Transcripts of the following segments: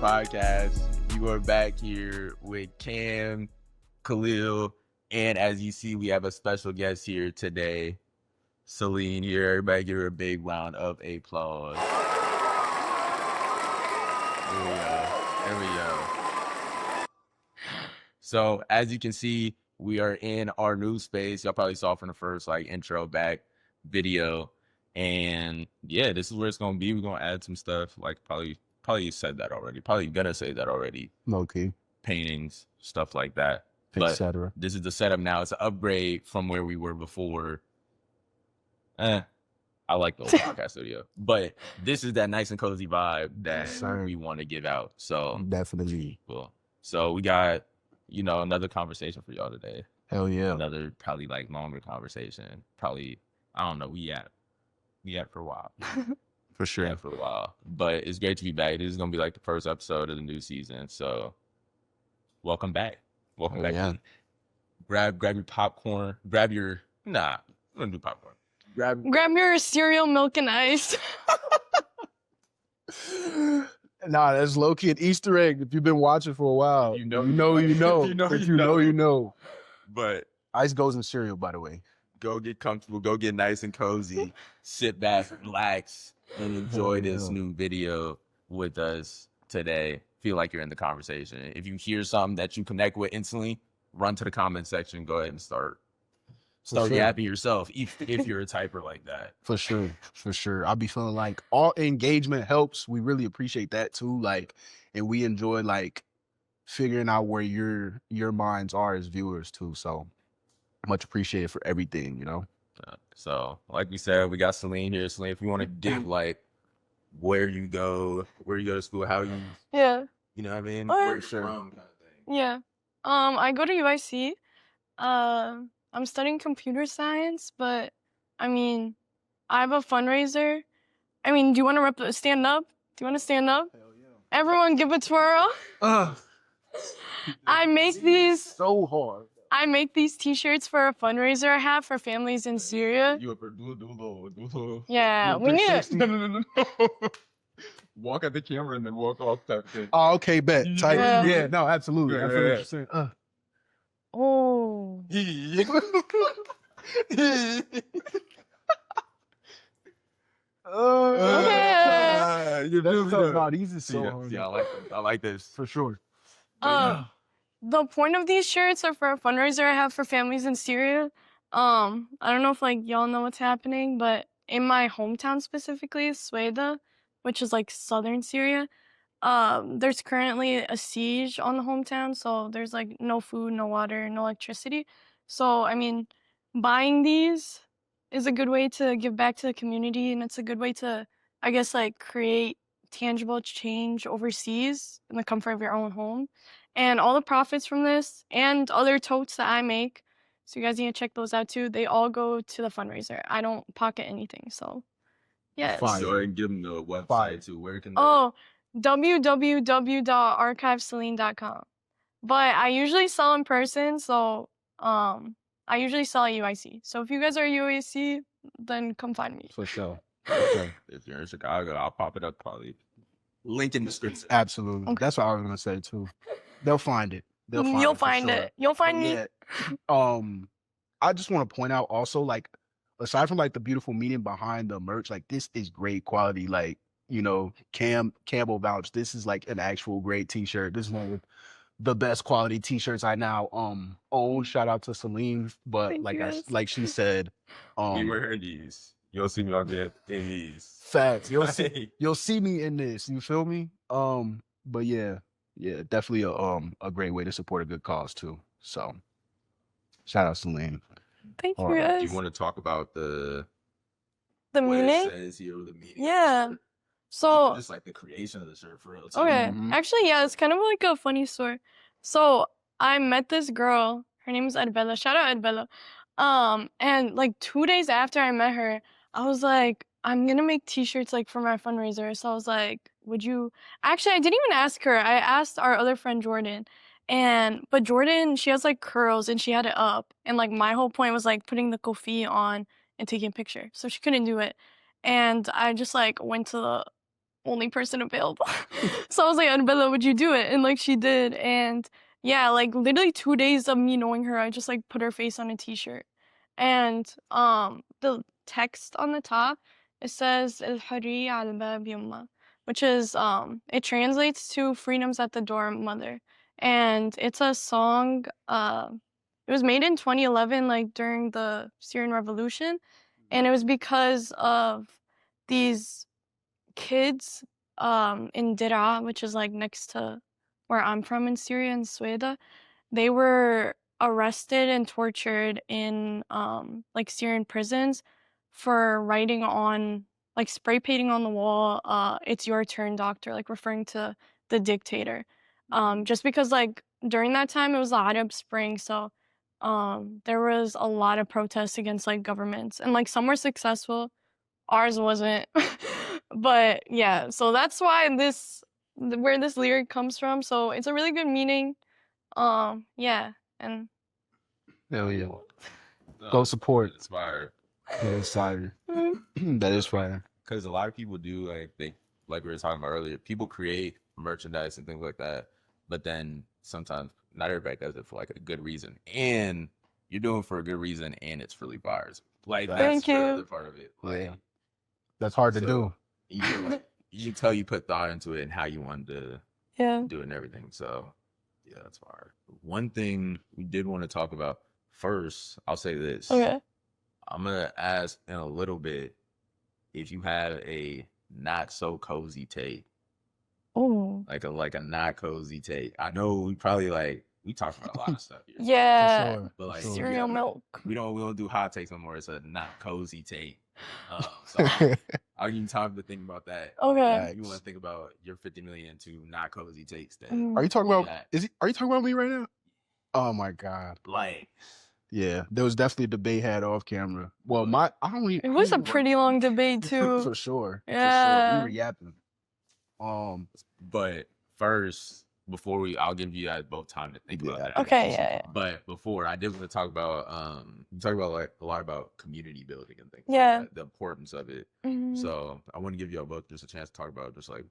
podcast. You are back here with Cam, Khalil, and as you see, we have a special guest here today, Celine here. Everybody give her a big round of applause. There we go. So as you can see, we are in our new space. Y'all probably saw from the first intro back video. And yeah, this is where it's gonna be. We're gonna add some stuff, probably said that already. Probably gonna say that already. Okay. Paintings, stuff like that. Etc. This is the setup now. It's an upgrade from where we were before. I like the old podcast studio, but this is that nice and cozy vibe that we want to give out. So definitely cool. So we got, another conversation for y'all today. Hell yeah. Another probably longer conversation. Probably, I don't know. We at for a while. For sure. Yeah, for a while. But it's great to be back. This is gonna be the first episode of the new season. So welcome back. Welcome back. Yeah. Grab your popcorn. Grab your I'm gonna do popcorn. Grab your cereal, milk, and ice. Nah, that's low-key an Easter egg. If you've been watching for a while, you know. You know. But ice goes in cereal, by the way. Go get comfortable. Go get nice and cozy. Sit back, relax, and enjoy this new video with us today. Feel like you're in the conversation. If you hear something that you connect with instantly, run to the comment section. Go ahead and start yapping yourself if you're a typer like that. For sure. I'll be feeling like all engagement helps. We really appreciate that too. And we enjoy figuring out where your minds are as viewers too. So much appreciated for everything, So like we said, we got Celine here. Celine, if you want to dig where you go to school, how you you know what I mean? Where you're from kind of thing. Yeah. I go to UIC. I'm studying computer science, but I have a fundraiser. Do you want to stand up? Do you want to stand up? Hell yeah. Everyone give a twirl. I make these so hard. I make these t-shirts for a fundraiser I have for families in Syria. You ever do a little. Yeah, we need it. No. Walk at the camera and then walk off that thing. Oh, okay, bet. Tight. Yeah. Yeah, no, absolutely. Yeah, I feel yeah. what you're saying. Oh. These are so hard. Yeah, I like this. For sure. The point of these shirts are for a fundraiser I have for families in Syria. I don't know if y'all know what's happening, but in my hometown specifically, Sweda, which is southern Syria, there's currently a siege on the hometown, so there's no food, no water, no electricity. So buying these is a good way to give back to the community, and it's a good way to, I guess, create tangible change overseas in the comfort of your own home. And all the profits from this and other totes that I make, so you guys need to check those out too, they all go to the fundraiser. I don't pocket anything, so yes. Go ahead and give them the website too. Where can they... www.archiveceline.com. But I usually sell in person, so I usually sell at UIC. So if you guys are UIC, then come find me. For sure. If you're in Chicago, I'll pop it up probably. Link in the description. Absolutely. Okay. That's what I was gonna say too. They'll find it. You'll find it. You'll find me. Yeah. I just want to point out also, aside from the beautiful meaning behind the merch, this is great quality. Campbell vouch. This is an actual great t-shirt. This is one of the best quality t-shirts I now own. Shout out to Celine. But like she said, we were in these. You'll see me on there in these. Facts. You'll see me in this. You feel me? But yeah, definitely a great way to support a good cause too. So shout out Celine. Thank you guys. Do you want to talk about the meaning? It says here, the meaning. Yeah. So just the creation of the shirt for real. Okay. Mhm. Actually, yeah, it's kind of a funny story. So I met this girl. Her name is Edbella. Shout out Edbella. And 2 days after I met her, I was like, I'm gonna make t-shirts for my fundraiser. So I was like, would you? Actually, I didn't even ask her. I asked our other friend Jordan. But Jordan, she has curls and she had it up. And my whole point was putting the kofi on and taking a picture. So she couldn't do it. And I just went to only person available. So I was like, Annabella, would you do it? And like she did. And yeah, like literally 2 days of me knowing her, I just like put her face on a t-shirt. And the text on the top, it says "El Hurriya al Bab Yumma," which is it translates to "Freedom's at the door, mother." And it's a song it was made in 2011, like during the Syrian revolution, and it was because of these kids in Dira, which is like next to where I'm from in Syria in Sweden. They were arrested and tortured in like Syrian prisons for writing on like spray painting on the wall, "It's your turn, doctor," like referring to the dictator. Just because like during that time it was the Arab Spring, so there was a lot of protests against like governments, and like some were successful, ours wasn't. But yeah, so that's why where this lyric comes from. So it's a really good meaning. Yeah, and Hell yeah. Go support. Inspired. That is fire. That is fire. Because a lot of people do like we were talking about earlier, people create merchandise and things like that, but then sometimes not everybody does it for like a good reason, and you're doing it for a good reason, and it's really fires. Like Thank that's the you. other part of it. Like Yeah. That's hard to so do. you can tell you put thought into it and how you wanted to yeah. do it and everything. So yeah, that's fire. One thing we did want to talk about first, I'll say this. Okay. I'm gonna ask in a little bit if you had a not so cozy take, Oh. like a not cozy take. I know we probably we talk about a lot of stuff here, Yeah. sure. but like Sure. Cereal yeah, milk. we don't do hot takes no more. It's a not cozy take. So I'll give you time to think about that. Okay. You want to think about your 50 million to not cozy takes. That Mm. Are you talking about Yeah. are you talking about me right now? Oh my God. like Yeah. There was definitely a debate had off camera. Well, It was a pretty long debate too. for sure. Yeah. We were yapping. But first, before I'll give you guys both time to think about that. Okay. Yeah. But before, I did want to talk about we talk about like a lot about community building and things. Yeah. Like that, the importance of it. Mhm. So I want to give y'all both just a chance to talk about just like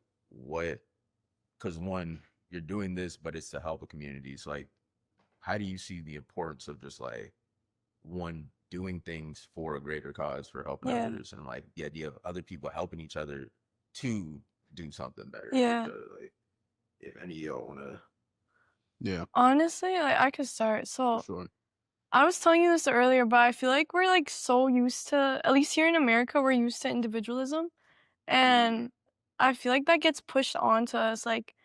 because one, you're doing this, but it's to help a community. So like, how do you see the importance of just like one doing things for a greater cause for helping Yeah. others, and like the idea of other people helping each other to do something better? Yeah. Like, if any of y'all wanna. Yeah. Honestly, like, I could start. So For sure. I was telling you this earlier, but I feel like we're like so used to, at least here in America, we're used to individualism, and I feel like that gets pushed onto us. Like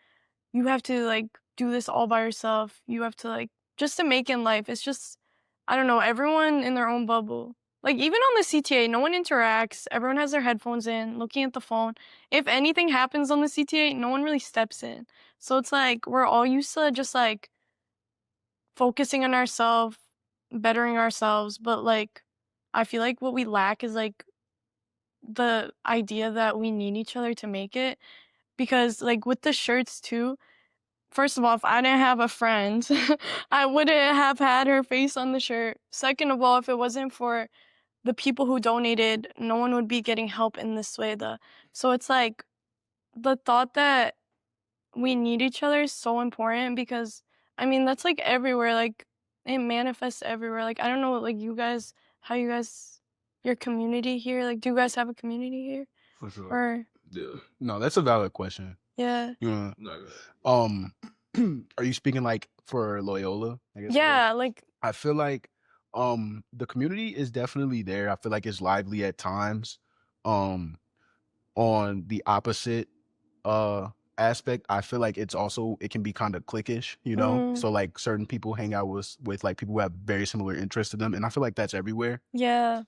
you have to like do this all by yourself. You have to like just to make in life. It's just I don't know, everyone in their own bubble. Like even on the CTA, no one interacts. Everyone has their headphones in, looking at the phone. If anything happens on the CTA, no one really steps in. So it's like we're all used to just like focusing on ourselves, bettering ourselves, but like I feel like what we lack is like the idea that we need each other to make it. Because like with the shirts too, first of all, if I didn't have a friend, I wouldn't have had her face on the shirt. Second of all, if it wasn't for the people who donated, no one would be getting help in this way. So it's like the thought that we need each other is so important because I mean that's like everywhere. Like it manifests everywhere. Like I don't know, like how you guys, your community here. Like, do you guys have a community here? For sure. Or Yeah. No, that's a valid question. yeah. You No, know, are you speaking like for Loyola? I guess. Yeah, like I feel like the community is definitely there. I feel like it's lively at times. On the opposite aspect, I feel like it can be kind of cliquish, you know? Mm. So like certain people hang out with like people who have very similar interests to them, and I feel like that's everywhere. yeah.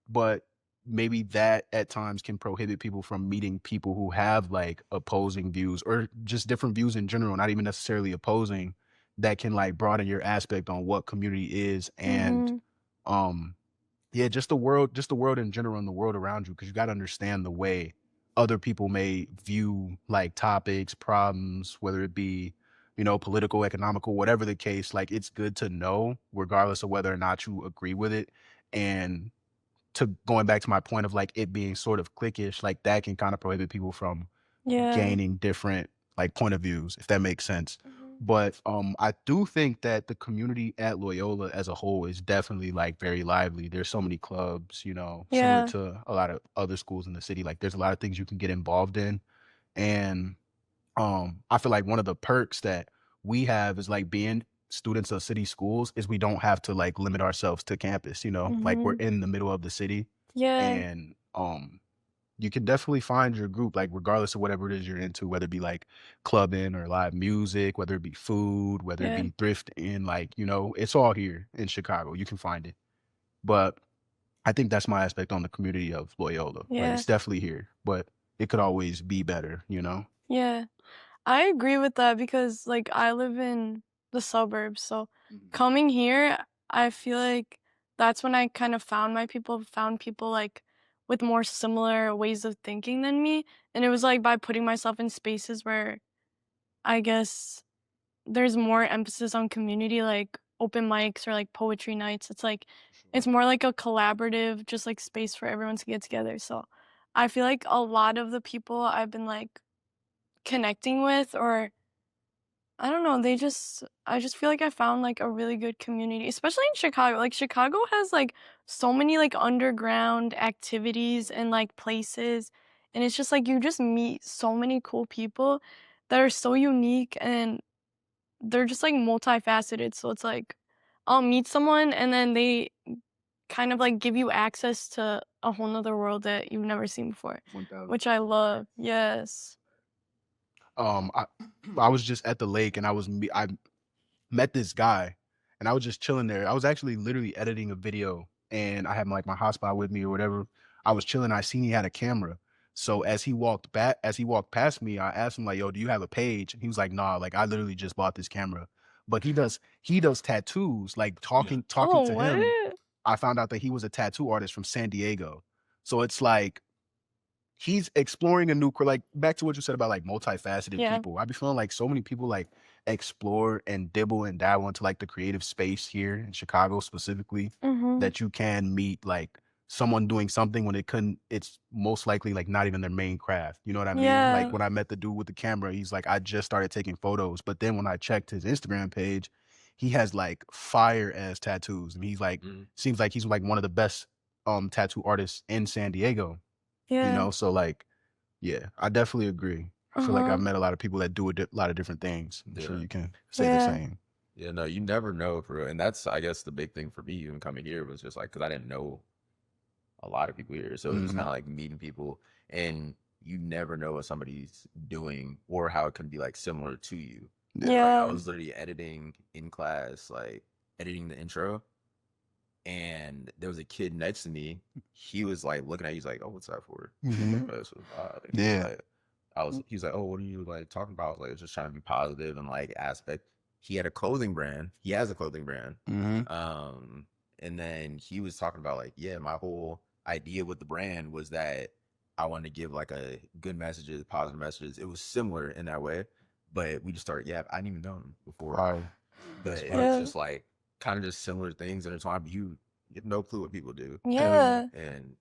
But maybe that at times can prohibit people from meeting people who have like opposing views or just different views in general, not even necessarily opposing, that can like broaden your aspect on what community is. And yeah, just the world in general and the world around you, because you got to understand the way other people may view like topics, problems, whether it be, you know, political, economical, whatever the case. Like it's good to know regardless of whether or not you agree with it, and to going back to my point of like it being sort of cliquish, like that can kind of prohibit people from Yeah. gaining different like point of views, if that makes sense. Mhm. But I do think that the community at Loyola as a whole is definitely like very lively. There's so many clubs, you know, similar Yeah. to a lot of other schools in the city. Like there's a lot of things you can get involved in. And I feel like one of the perks that we have is like being students of city schools is we don't have to like limit ourselves to campus, you know, like we're Mhm. in the middle of the city. Yeah. And you can definitely find your group, like regardless of whatever it is you're into, whether it be like clubbing or live music, whether it be food, whether it Yeah. be thrifting, like, you know, it's all here in Chicago. You can find it. But I think that's my aspect on the community of Loyola. Like Yeah. it's definitely here, but it could always be better, you know? Yeah. I agree with that because like I live in the suburbs, so coming here, I feel like that's when I kind of found people like with more similar ways of thinking than me. And it was like by putting myself in spaces where I guess there's more emphasis on community, like open mics or like poetry nights. It's like it's more like a collaborative, just like space for everyone to get together. So I feel like a lot of the people I've been like connecting with, or I don't know, I just feel like I found like a really good community, especially in Chicago. Like Chicago has like so many like underground activities and like places, and it's just like you just meet so many cool people that are so unique, and they're just like multifaceted. So it's like I'll meet someone and then they kind of like give you access to a whole nother world that you've never seen before, 1000. which I love. Yes. Um, I I was just at the lake and I met this guy and I was just chilling there. I was actually literally editing a video and I had like my hotspot with me or whatever. I was chilling. I seen he had a camera. So as he walked past me, I asked him like, "Yo, do you have a page?" And he was like, "Nah, like I literally just bought this camera." But he does tattoos. Like talking Oh, to what? him, I found out that he was a tattoo artist from San Diego. So it's like he's exploring a new like back to what you said about like multifaceted Yeah. people. I be feeling like so many people like explore and dibble and dabble into like the creative space here in Chicago specifically Mhm. that you can meet like someone doing something when it's most likely like not even their main craft. You know what I mean? Like Yeah. when I met the dude with the camera, he's like, I just started taking photos. But then when I checked his Instagram page, he has like fire ass tattoos. And he's like, seems like he's like one of the best tattoo artists in San Diego. You Yeah. know, so like, yeah, I definitely agree. I feel like I've met a lot of people that do lot of different things. I'm sure Yeah. you can say the Yeah. same. Yeah, no, you never know for real. And that's, I guess, the big thing for me even coming here was just like, because I didn't know a lot of people here. So it was Mhm. kind of like meeting people, and you never know what somebody's doing or how it can be like similar to you. Yeah. Like, I Yeah. was literally editing in class, like editing the intro, and there was a kid next to me. He was like looking at you, he's like, "Oh, what's that for?" Mhm. This was odd. And Yeah. he was like, "Oh, what are you like talking about?" Like, just trying to be positive and like aspect. He had a clothing brand. He has a clothing brand. Mhm. And then he was talking about like, yeah, my whole idea with the brand was that I wanted to give like a good messages, positive messages. It was similar in that way, but we just started. Yeah, I didn't even know him before, Fire. but That's it fire. was Yeah. just like kind of just similar things intertwined. But you have no clue what people do, Yeah. and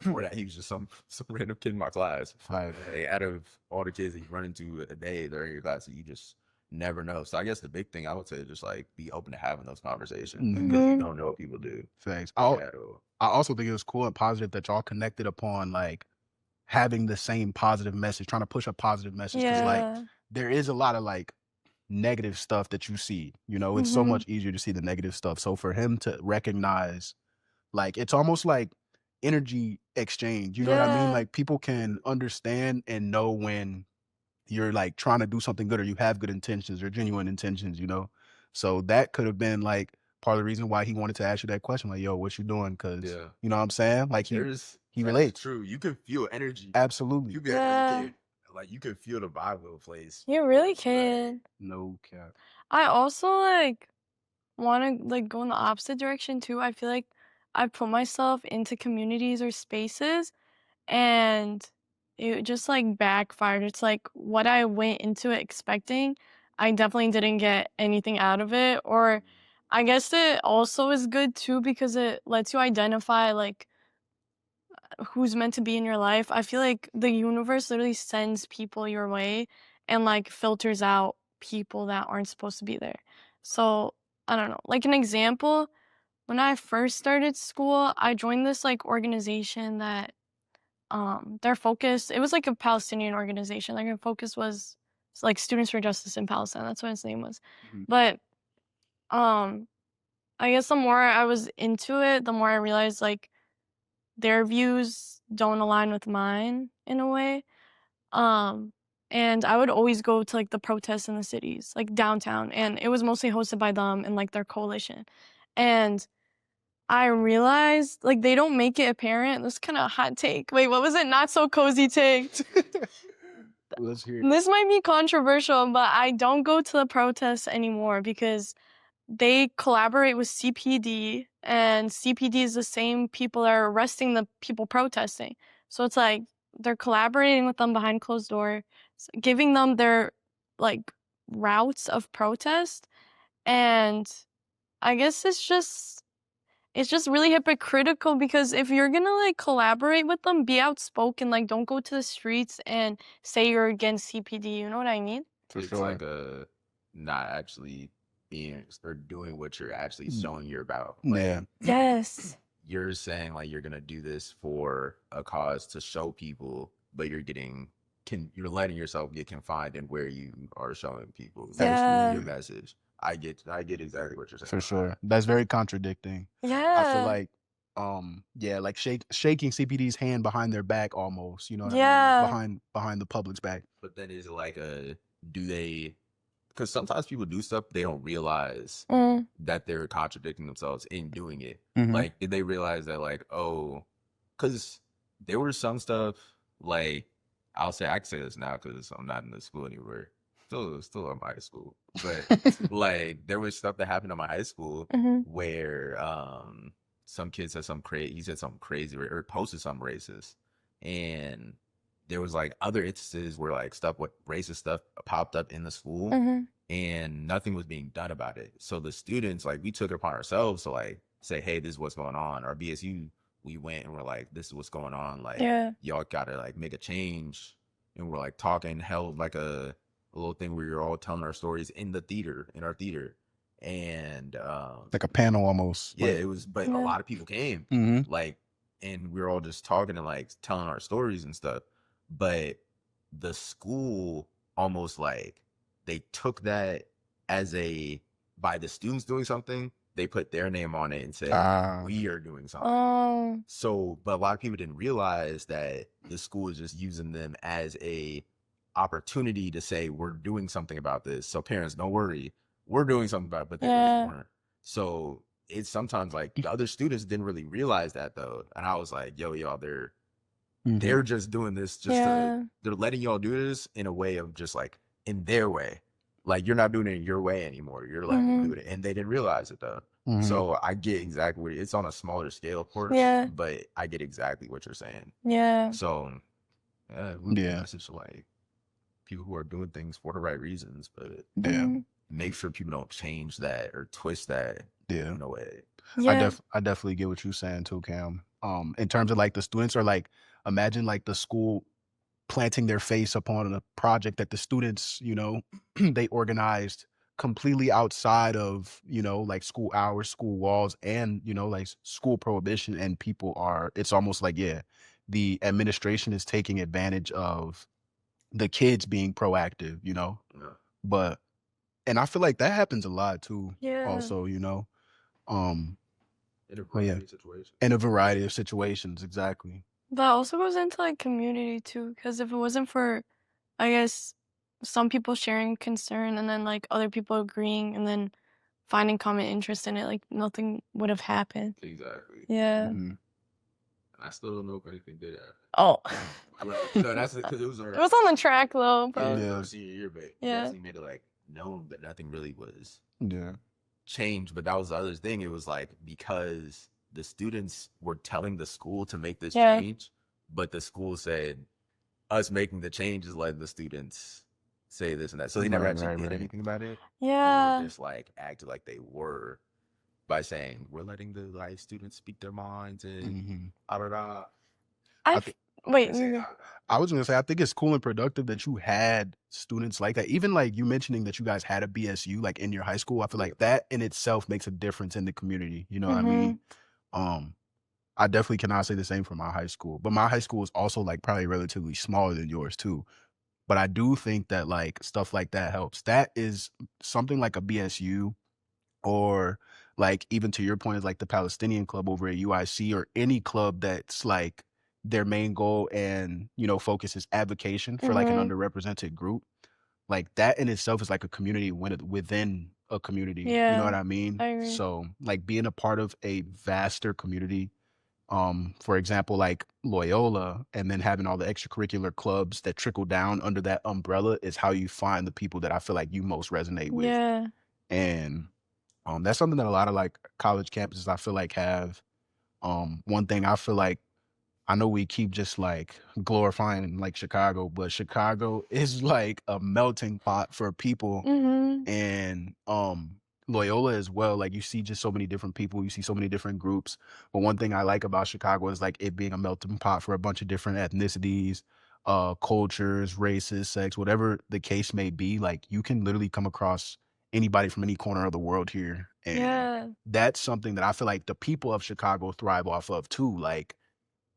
before that, he was just some random kid in my class. Fire. Like, out of all the kids that you run into a day during your class, you just never know. So I guess the big thing I would say is just like be open to having those conversations because you Mhm. don't know what people do Thanks. at all. I also think it was cool and positive that y'all connected upon like having the same positive message, trying to push a positive message. Cause like Yeah. there is a lot of like negative stuff that you see, you know, it's so Mhm. much easier to see the negative stuff. So for him to recognize like it's almost like energy exchange. You know what I mean? Yeah. Like people can understand and know when you're like trying to do something good or you have good intentions or genuine intentions, you know? So that could have been like part of the reason why he wanted to ask you that question, like, yo, what you doing? Cause Yeah, you know what I'm saying? Like he that's relates. true. You can feel energy. Absolutely. You be Yeah. like you can feel the vibe of a place. You really can. No cap. I also like want to like go in the opposite direction too. I feel like I put myself into communities or spaces and it just like backfired. It's like what I went into it expecting, I definitely didn't get anything out of it. Or I guess it also is good too because it lets you identify like who's meant to be in your life, I feel like the universe literally sends people your way and like filters out people that aren't supposed to be there. So I don't know. Like an example, when I first started school, I joined this like organization that their focus, it was like a Palestinian organization. Like their focus was like Students for Justice in Palestine. That's what its name was. Mhm. But um I guess the more I was into it, the more I realized like their views don't align with mine in a way. And I would always go to like the protests in the cities, like downtown, and it was mostly hosted by them and like their coalition. And I realized like they don't make it apparent. This kind of hot take. Wait, what was it? Not so cozy take. Let's hear it. This might be controversial, but I don't go to the protests anymore because they collaborate with CPD, and CPD is the same people that are arresting the people protesting. So it's like they're collaborating with them behind closed doors, giving them their like routes of protest. And I guess it's just really hypocritical because if you're gonna like collaborate with them, be outspoken, like don't go to the streets and say you're against CPD. You know what I mean? For It's sure. like a not actually being or doing what you're actually showing you're about. Like, Yeah. Yes. you're saying like you're gonna do this for a cause to show people, but you're letting yourself get confined in where you are showing people Yeah. your message. I get exactly what you're saying. For sure. That's very contradicting. Yeah. I feel like yeah, like shaking CPD's hand behind their back almost, you know what I Yeah. mean? Behind the public's back. But then is it like do they, because sometimes people do stuff they don't realize Mm. that they're contradicting themselves in doing it. Mhm. Like, did they realize that like, oh, because there was some stuff like, I can say this now because I'm not in the school anymore. Still in my high school, but like there was stuff that happened in my high school Mhm. where some kid said something crazy. He said something crazy or posted something racist, and there was like other instances where like racist stuff popped up in the school, Mhm. and nothing was being done about it. So the students, like, we took it upon ourselves to like say, hey, this is what's going on. Our BSU, we went and we're like, this is what's going on. Like, Yeah. y'all gotta like make a change. And we're like talking, held like a little thing where you're all telling our stories in our theater. And Like a panel almost. yeah, it was, but a lot of people came, Mhm. like, and we were all just talking and like telling our stories and stuff. But the school almost like they took that as by the students doing something, they put their name on it and said, we are doing something. Oh. So, but a lot of people didn't realize that the school is just using them as a opportunity to say, we're doing something about this. So parents, don't worry, we're doing something about it, but they really weren't. So it's sometimes like the other students didn't really realize that though. And I was like, yo, y'all, they're just doing this they're letting y'all do this in a way of just like in their way. Like, you're not doing it your way anymore. You're letting them do it. And they didn't realize it though. So I get exactly what it's on a smaller scale, of course. Yeah. But I get exactly what you're saying. Yeah. So message to like people who are doing things for the right reasons, but make sure people don't change that or twist that in a way. Yeah. I definitely get what you're saying too, Cam. In terms of like the students are like, imagine like the school planting their face upon a project that the students, you know, they organized completely outside of, you know, like school hours, school walls, and, you know, like school prohibition. And it's almost like, yeah, the administration is taking advantage of the kids being proactive, you know? Yeah. And I feel like that happens a lot too. Yeah. Also, you know, In a variety of situations. In a variety of situations, exactly. That also goes into like community too, because if it wasn't for, I guess, some people sharing concern and then like other people agreeing and then finding common interest in it, like nothing would have happened. Exactly. Yeah. Mhm. I still don't know if anything did happen. Oh. No, that's because it was It was on the track though, bro. it was our senior year, but Yeah. definitely made it like known, but nothing really was Yeah. changed. But that was the other thing. It was like because the students were telling the school to make this Yeah. change, but the school said us making the change is letting the students say this and that. So they never actually did anything about it. Yeah. Or just like acted like they were by saying we're letting the like students speak their minds and Mhm. da da da. I I think wait. I was gonna say I think it's cool and productive that you had students like that. Even like you mentioning that you guys had a BSU like in your high school. I feel like that in itself makes a difference in the community. You know what I mean? Um, I definitely cannot say the same for my high school, but my high school is also like probably relatively smaller than yours too. But I do think that like stuff like that helps. That is something like a BSU or like even to your point is like the Palestinian club over at UIC or any club that's like their main goal and focus is advocation for like an underrepresented group. Like that in itself is like a community within a community. You know Yeah, what I mean? I agree. So like being a part of a vaster community, for example, like Loyola, and then having all the extracurricular clubs that trickle down under that umbrella is how you find the people that I feel like you most resonate with. Yeah. And that's something that a lot of like college campuses I feel like have. One thing I feel like I know we keep just like glorifying like Chicago, but Chicago is like a melting pot for people and Loyola as well. Like you see just so many different people, you see so many different groups. But one thing I like about Chicago is like it being a melting pot for a bunch of different ethnicities, cultures, races, sex, whatever the case may be. Like you can literally come across anybody from any corner of the world here. And Yeah. that's something that I feel like the people of Chicago thrive off of too. Like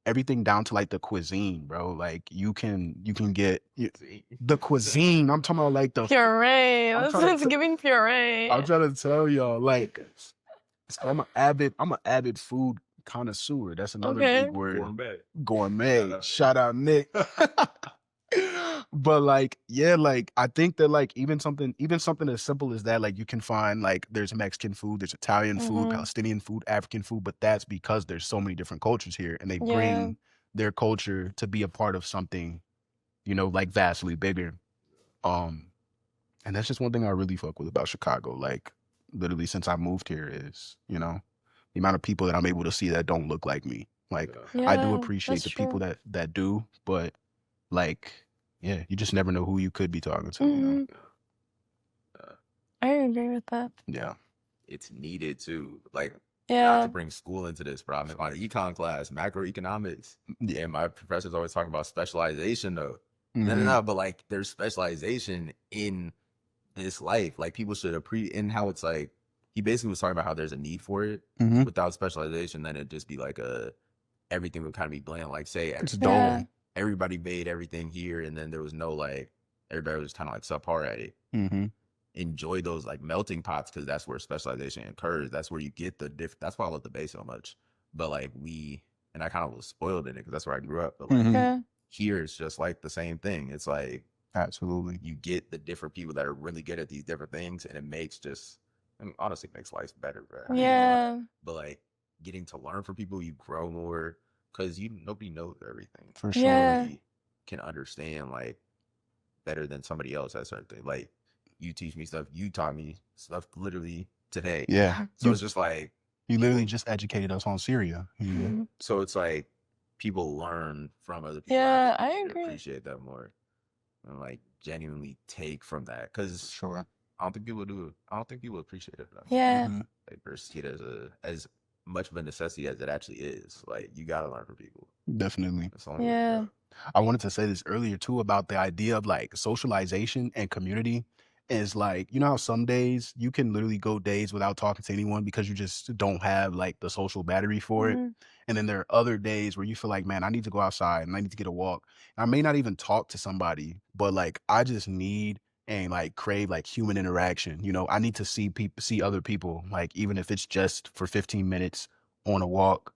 everything down to like the cuisine, bro. Like you can get the cuisine. I'm talking about like the Puree. I'm That's trying it's to giving puree. I'm trying to tell y'all, like, I'm an avid food connoisseur. That's another Okay. big word. Gourmet. Gourmet. Shout out Nick. But like, yeah, like I think that like even something as simple as that, like you can find like there's Mexican food, there's Italian food, Palestinian food, African food, but that's because there's so many different cultures here and they Yeah. bring their culture to be a part of something, like vastly bigger. And that's just one thing I really fuck with about Chicago. Like literally since I moved here is, the amount of people that I'm able to see that don't look like me. Like I do Yeah, appreciate that's the people true. that do, but like, yeah, you just never know who you could be talking to, you know? I agree with that. Yeah. It's needed too. Like not Yeah. to bring school into this, but I'm on an econ class, macroeconomics. Yeah. And my professor's always talking about specialization though. Mhm. No, but like there's specialization in this life. Like people should in how it's like he basically was talking about how there's a need for it. Mhm. Without specialization, then it'd just be like everything would kind of be bland. Like say It's Yeah. dull. everybody made everything here, and then there was no like everybody was kind of like subpar at it. Mhm. Enjoy those like melting pots because that's where specialization occurs. That's where you get the that's why I love the Bay so much. But like and I kind of was spoiled in it because that's where I grew up. But like Yeah. here it's just like the same thing. It's like Absolutely. you get the different people that are really good at these different things, and it makes honestly makes life better, bro. Yeah. But like getting to learn from people, you grow more because nobody knows everything. For sure. Yeah. Nobody can understand like better than somebody else at certain things. Like you teach me stuff, you taught me stuff literally today. Yeah. So it's just like You literally just educated us on Syria. so it's like people learn from other people. Yeah, think I you agree. appreciate that more and like genuinely take from that because Sure. I don't think people do. I don't think people appreciate it enough. Yeah. Like or see it as much of a necessity as it actually is. Like you gotta learn from people. Definitely. That's the only way. Yeah. I wanted to say this earlier too about the idea of like socialization and community is like, how some days you can literally go days without talking to anyone because you just don't have like the social battery for it. And then there are other days where you feel like, man, I need to go outside and I need to get a walk. And I may not even talk to somebody, but like I just need and like crave like human interaction. I need to see other people, like even if it's just for 15 minutes on a walk.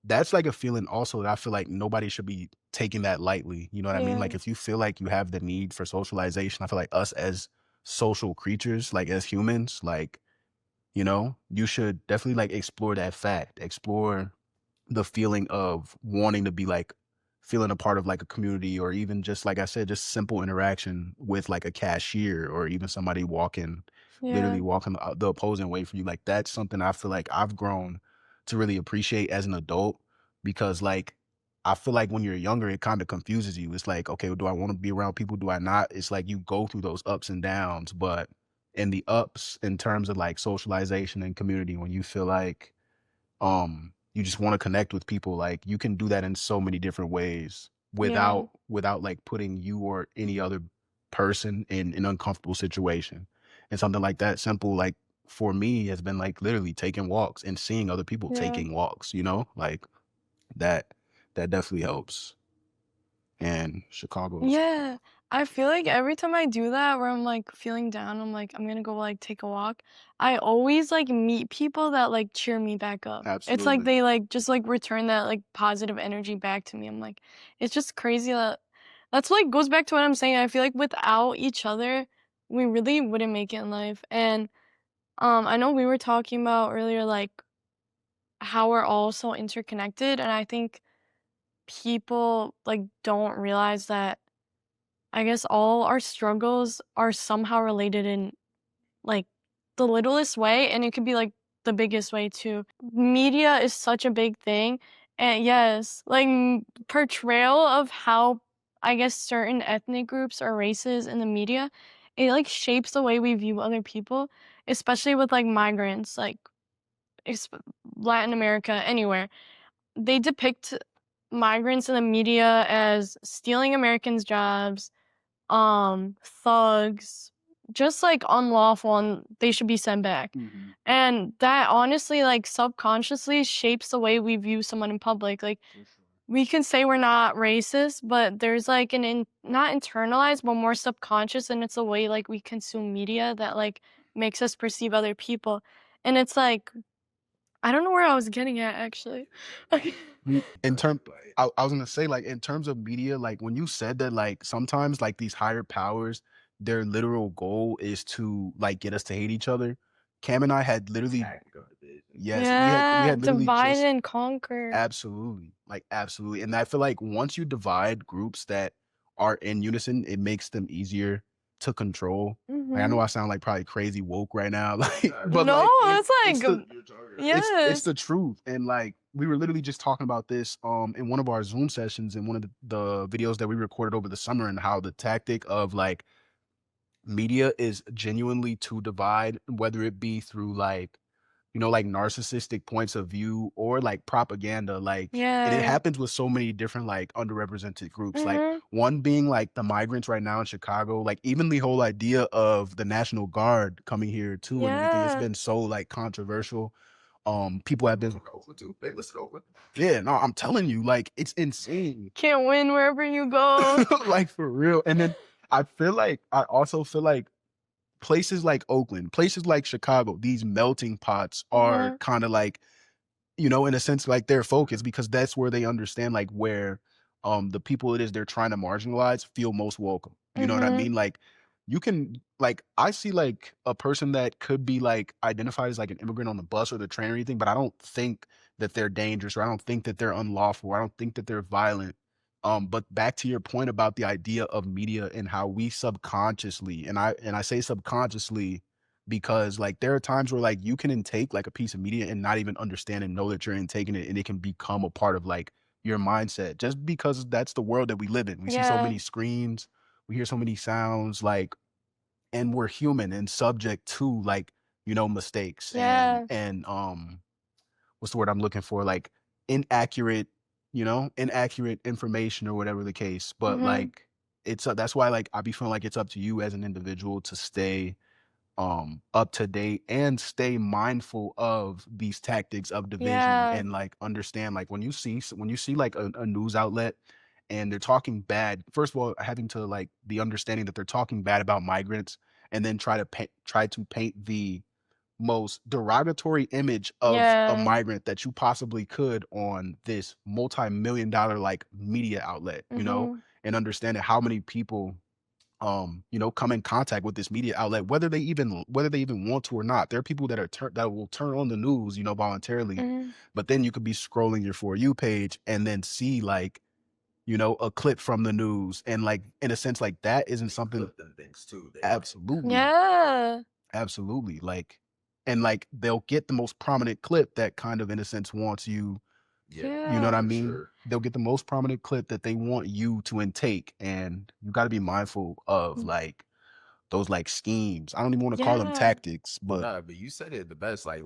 That's like a feeling also that I feel like nobody should be taking that lightly. You know what I mean? Yeah. Like if you feel like you have the need for socialization, I feel like us as social creatures, like as humans, like, you should definitely like explore that fact, explore the feeling of wanting to be like feeling a part of like a community or even just like I said, just simple interaction with like a cashier or even somebody literally walking the opposing way from you. Like that's something I feel like I've grown to really appreciate as an adult because like I feel like when you're younger, it kind of confuses you. It's like, okay, do I want to be around people? Do I not? It's like you go through those ups and downs, but in the ups in terms of like socialization and community, when you feel like you just want to connect with people, like you can do that in so many different ways Yeah. without like putting you or any other person in an uncomfortable situation. And something like that simple, like for me, has been like literally taking walks and seeing other people Yeah. taking walks, you know, like that that definitely helps. And Chicago's Yeah. I feel like every time I do that where I'm like feeling down, I'm like, I'm gonna go like take a walk. I always like meet people that like cheer me back up. It's like absolutely. they like just like return that like positive energy back to me. I'm like, it's just crazy that that's like goes back to what I'm saying. I feel like without each other, we really wouldn't make it in life. And I know we were talking about earlier like how we're all so interconnected, and I think people like don't realize that I guess all our struggles are somehow related in like the littlest way, and it could be like the biggest way too. Media is such a big thing, and yes, like portrayal of how I guess certain ethnic groups or races in the media, it like shapes the way we view other people, especially with like migrants, like exp- Latin America, anywhere. They depict migrants in the media as stealing Americans' jobs, thugs, just like unlawful, and they should be sent back. Mm-hmm. And that honestly, like subconsciously shapes the way we view someone in public. Like we can say we're not racist, but there's like not internalized, but more subconscious, and it's a way like we consume media that like makes us perceive other people. And it's like I don't know where I was getting at actually. In term I was gonna say, like in terms of media, like when you said that like sometimes like these higher powers, their literal goal is to like get us to hate each other. Cam and I had literally yes, we Yeah, had literally divide just and conquer. absolutely, like absolutely. And I feel like once you divide groups that are in unison, it makes them easier to control. Like I know Mhm. I sound like probably crazy woke right now, like but No, like it's it's like the it's yes. the truth. And like we were literally just talking about this in one of our Zoom sessions in one of the videos that we recorded over the summer, and how the tactic of like media is genuinely to divide, whether it be through like, you know, like narcissistic points of view or like propaganda, like, and it Yeah. happens with so many different like underrepresented groups, like Mhm. one being like the migrants right now in Chicago, like even the whole idea of the National Guard coming here too and everything, it's Yeah. been so like controversial. People have been yeah, no, I'm telling you, like it's insane. Can't win wherever you go. Like for real. And then I also feel like places like Oakland, places like Chicago, these melting pots are Uh-huh. kind of like, you know, in a sense, like their focus, because that's where they understand like where the people it is they're trying to marginalize feel most welcome. You know what I Mhm. mean? Like you can like I see like a person that could be like identified as like an immigrant on the bus or the train or anything, but I don't think that they're dangerous, or I don't think that they're unlawful, or I don't think that they're violent. But back to your point about the idea of media and how we subconsciously, and I say subconsciously because like there are times where like you can intake like a piece of media and not even understand and know that you're intaking it, and it can become a part of like your mindset, just because that's the world that we live in. We see so Yeah. many screens, we hear so many sounds, like, and we're human and subject to like, you know, mistakes Yeah. and what's the word I'm looking for, like inaccurate, you know, inaccurate information or whatever the case. But Mhm. like it's that's why like I be feeling like it's up to you as an individual to stay up to date and stay mindful of these tactics of division, Yeah. and like understand like when you see like a news outlet and they're talking bad, first of all having to like the understanding that they're talking bad about migrants, and then try to paint the most derogatory image of a Yeah. migrant that you possibly could on this multi-million dollar like media outlet, you know, Mhm. and understanding how many people you know, come in contact with this media outlet, whether they even want to or not. There are people that that will turn on the news, you know, voluntarily, Mhm. but then you could be scrolling your For You page and then see like, you know, a clip from the news, and like in a sense like that isn't something absolutely, Yeah. absolutely, like, and like they'll get the most prominent clip that kind of in a sense wants you, you know what I Yeah. mean? They'll get the most prominent clip that they want you to intake, and you got to be mindful of like those like schemes. I don't even want to call them Yeah. tactics, but Nah, but you said it the best. Like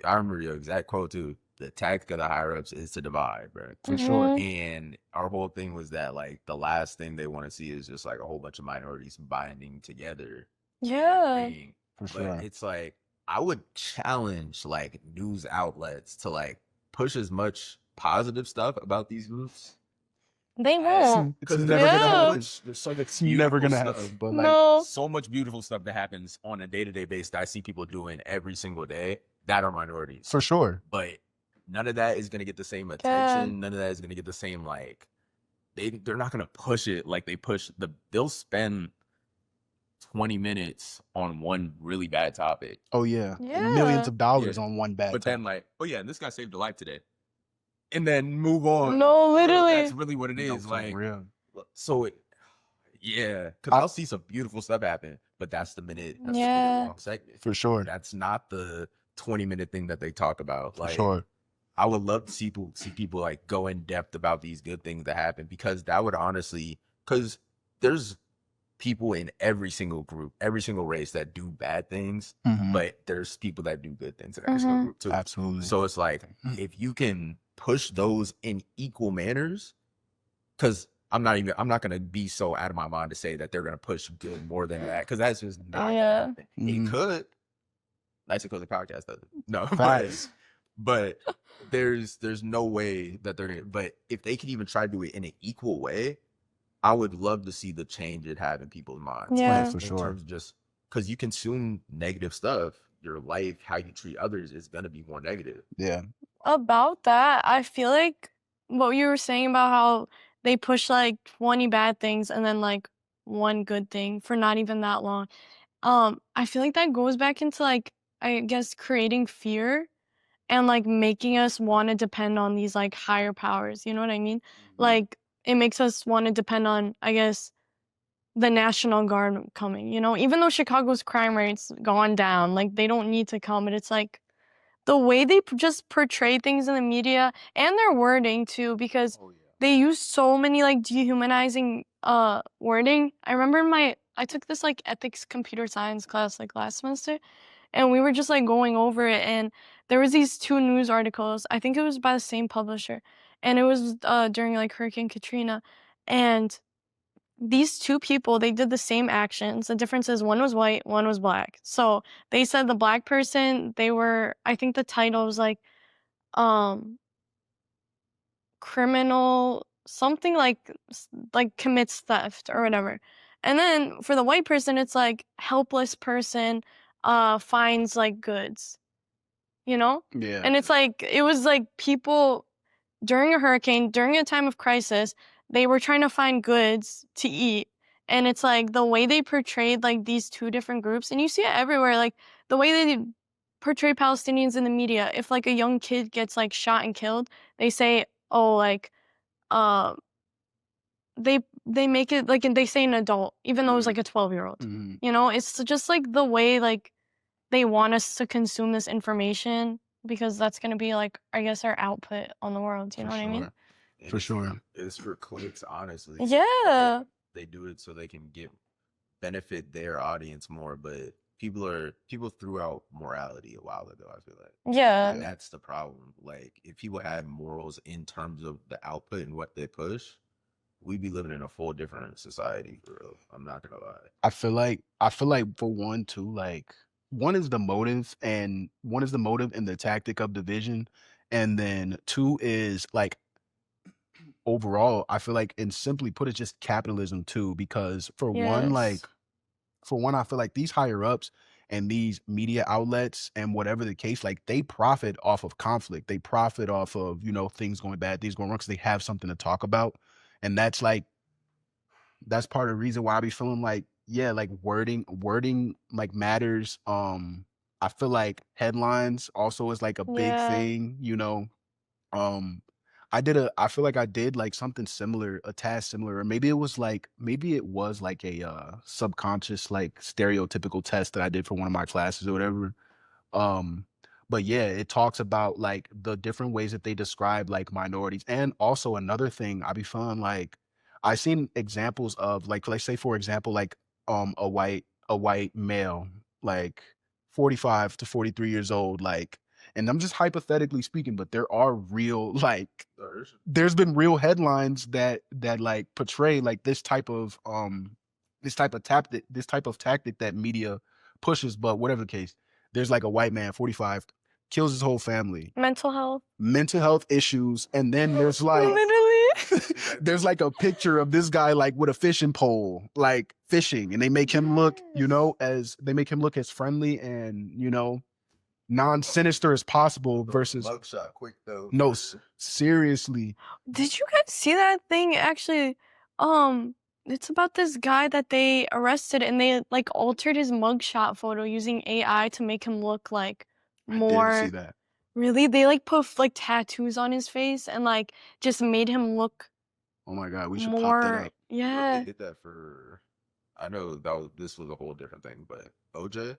I remember your exact quote too. the tactic of the higher ups is to divide, bro. For sure. Mhm. And our whole thing was that like the last thing they want to see is just like a whole bunch of minorities binding together. Yeah. agreeing. For But sure. it's like I would challenge like news outlets to like push as much positive stuff about these groups. They won't. It's Because never gonna Yeah. happen. there's so much It's never beautiful gonna stuff. happen. But like, No. So much beautiful stuff that happens on a day-to-day basis that I see people doing every single day that are minorities. for sure. But none of that is gonna get the same Yeah. attention. None of that is gonna get the same like they're not gonna push it like they push they'll spend 20 minutes on one really bad topic. Oh yeah. Yeah. Millions of dollars Yeah. on one bad But topic. then like, oh yeah, and this guy saved a life today. And then move on. No, literally. That's really what it No, is. for Like real. so it yeah, because I'll see some beautiful stuff happen, but that's the minute Yeah. long segment. For sure. That's not the 20-minute thing that they talk about. For Like sure. I would love to see people like go in depth about these good things that happen because that would honestly because there's people in every single group, every single race that do bad things, Mhm. but there's people that do good things in every single Mhm. group too. Absolutely. So it's like if you can push those in equal manners, because I'm not gonna be so out of my mind to say that they're gonna push good more than that, because that's just not Yeah. gonna happen. Mhm. It could. Nice to close the podcast does it. No, Facts. but there's no way that they're gonna, but if they can even try to do it in an equal way, I would love to see the change it have in people's minds. Yeah. Like, For in sure. terms of just because you consume negative stuff, your life, how you treat others is gonna be more negative. Yeah. About that, I feel like what you were saying about how they push like 20 bad things and then like one good thing for not even that long. I feel like that goes back into like I guess creating fear and like making us want to depend on these like higher powers. You know what I mean? Like it makes us want to depend on, I guess, the National Guard coming. You know, even though Chicago's crime rates gone down, like they don't need to come. But it's like the way they just portray things in the media and their wording too, because Oh yeah. they use so many like dehumanizing wording. I remember I took this like ethics computer science class like last semester, and we were just like going over it, and there was these two news articles. I think it was by the same publisher, and it was during like Hurricane Katrina, and these two people, they did the same actions. The difference is one was white, one was black. So they said the black person, they were, I think the title was like um criminal something like like commits theft or whatever. And then for the white person it's like helpless person finds like goods, you know? Yeah. And it's like it was like people during a hurricane, during a time of crisis, they were trying to find goods to eat. And it's like the way they portrayed like these two different groups, and you see it everywhere, like the way they portray Palestinians in the media. If like a young kid gets like shot and killed, they say, oh, like uh they make it like they say an adult, even though it's like a 12-year-old. Mhm. You know, it's just like the way like they want us to consume this information because that's gonna be like I guess our output on the world. You know what I mean? And For it's sure. It's for clicks, honestly. Yeah. They do it so they can benefit their audience more, but people threw out morality a while ago, I feel like. Yeah. And that's the problem. Like if people had morals in terms of the output and what they push, we'd be living in a full different society for real. I'm not gonna lie. I feel like for one too, like one is the motive and the tactic of division. And then two is like overall, I feel like and simply put, it's just capitalism too. Because for one, Yes. I feel like these higher ups and these media outlets and whatever the case, like they profit off of conflict. They profit off of, things going bad, things going wrong, because they have something to talk about. And that's part of the reason why I be feeling like, yeah, like wording like matters. I feel like headlines also is like a big Yeah. thing. Um, I feel like I did like something similar, a task similar, or maybe it was like a subconscious, like stereotypical test that I did for one of my classes or whatever. Um, but yeah, it talks about like the different ways that they describe like minorities. And also another thing, I be feeling like I seen examples of like, let's say for example, like a white male, like 45 to 43 years old, like, and I'm just hypothetically speaking, but there are real like there's been real headlines that like portray like this type of tactic that media pushes. But whatever the case, there's like a white man, 45, kills his whole family, Mental health issues, and then there's like literally. there's like a picture of this guy like with a fishing pole, like fishing, and they make him look, as friendly and non-sinister as possible versus Mugshot quick though. no, seriously. Did you guys see that thing? Actually, it's about this guy that they arrested, and they like altered his mugshot photo using AI to make him look like I didn't more. see that. Really, they like put like tattoos on his face and like just made him look Oh my god, we should pop that more. up. Yeah. They did that for. I know this was a whole different thing, but OJ,